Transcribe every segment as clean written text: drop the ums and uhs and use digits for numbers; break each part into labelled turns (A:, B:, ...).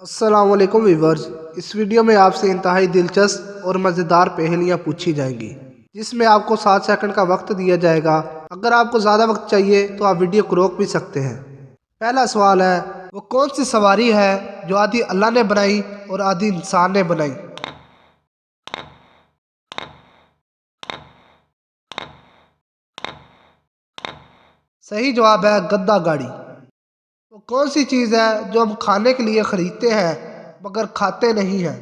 A: अस्सलाम वालेकुम व्यूवर्स। इस वीडियो में आपसे इंतहाई दिलचस्प और मज़ेदार पहेलियाँ पूछी जाएंगी जिसमें आपको 7 सेकंड का वक्त दिया जाएगा। अगर आपको ज़्यादा वक्त चाहिए तो आप वीडियो को रोक भी सकते हैं। पहला सवाल है, वो कौन सी सवारी है जो आधी अल्लाह ने बनाई और आधी इंसान ने बनाई? सही जवाब है गद्दा गाड़ी। वो कौन सी चीज़ है जो हम खाने के लिए खरीदते हैं मगर खाते नहीं हैं?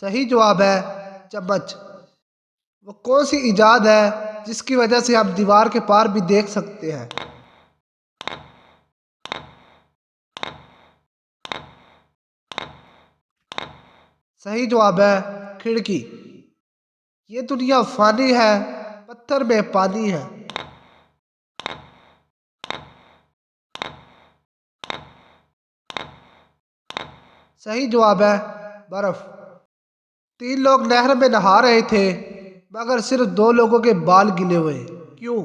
A: सही जवाब है चम्मच। वो कौन सी इजाद है जिसकी वजह से हम दीवार के पार भी देख सकते हैं? सही जवाब है खिड़की। ये दुनिया फानी है, पत्थर में पानी है। सही जवाब है बर्फ। 3 लोग नहर में नहा रहे थे मगर सिर्फ 2 लोगों के बाल गिले हुए, क्यों?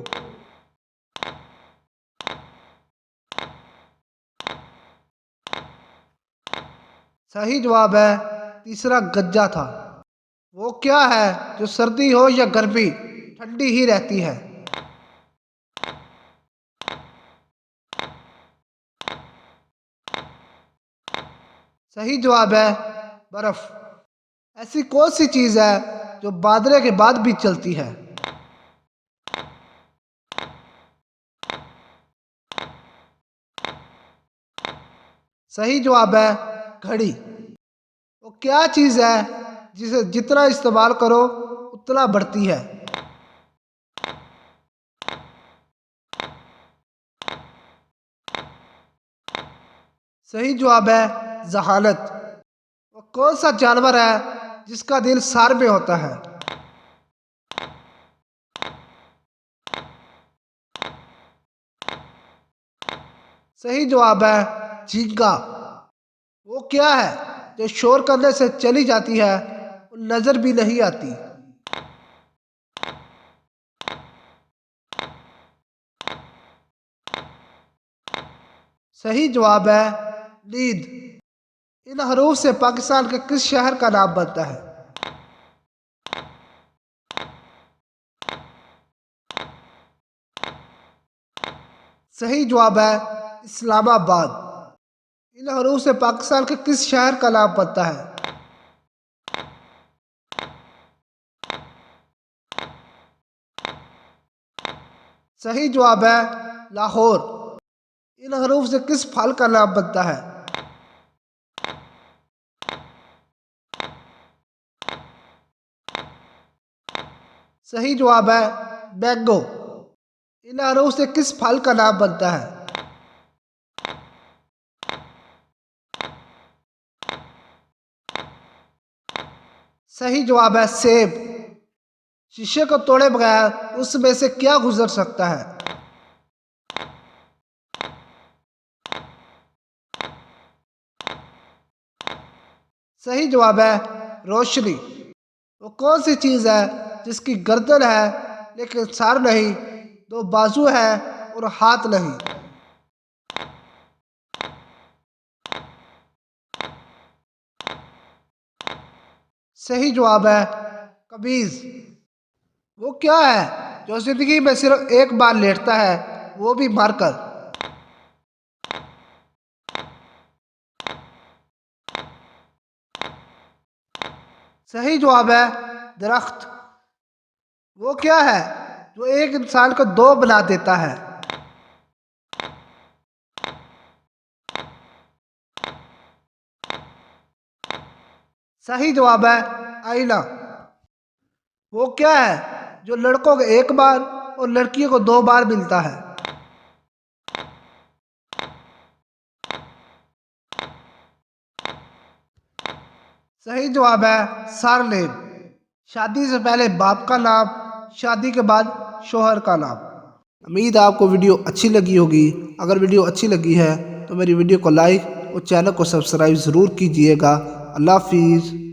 A: सही जवाब है तीसरा गज्जा था। वो क्या है जो सर्दी हो या गर्मी ठंडी ही रहती है? सही जवाब है बर्फ। ऐसी कौन सी चीज है जो बादले के बाद भी चलती है? सही जवाब है घड़ी। वो क्या चीज है जिसे जितना इस्तेमाल करो उतना बढ़ती है? सही जवाब है जहानत। वो कौन सा जानवर है जिसका दिल सार में होता है? सही जवाब है झींगा। वो क्या है जो शोर करने से चली जाती है और नजर भी नहीं आती? सही जवाब है नींद। इन हरूफ से पाकिस्तान के किस शहर का नाम बनता है? सही जवाब है इस्लामाबाद। इन हरूफ से पाकिस्तान के किस शहर का नाम बनता है? सही जवाब है लाहौर। इन हरूफ से किस फल का नाम बनता है? सही जवाब है मैंगो। इन हरूफ से किस फल का नाम बनता है? सही जवाब है सेब। शीशे को तोड़े बगैर उसमें से क्या गुजर सकता है? सही जवाब है रोशनी। वो कौन सी चीज है जिसकी गर्दन है लेकिन सर नहीं, 2 बाजू है और हाथ नहीं? सही जवाब है कमीज। वो क्या है जो जिंदगी में सिर्फ एक बार लेटता है, वो भी मरकर? सही जवाब है दरख्त। वो क्या है जो एक इंसान को 2 बना देता है? सही जवाब है आईना। वो क्या है जो लड़कों को 1 बार और लड़कियों को 2 बार मिलता है? सही जवाब है सरनेम। शादी से पहले बाप का नाम, शादी के बाद शोहर का नाम। उम्मीद है आपको वीडियो अच्छी लगी होगी। अगर वीडियो अच्छी लगी है तो मेरी वीडियो को लाइक और चैनल को सब्सक्राइब ज़रूर कीजिएगा। अल्लाह हाफिज़।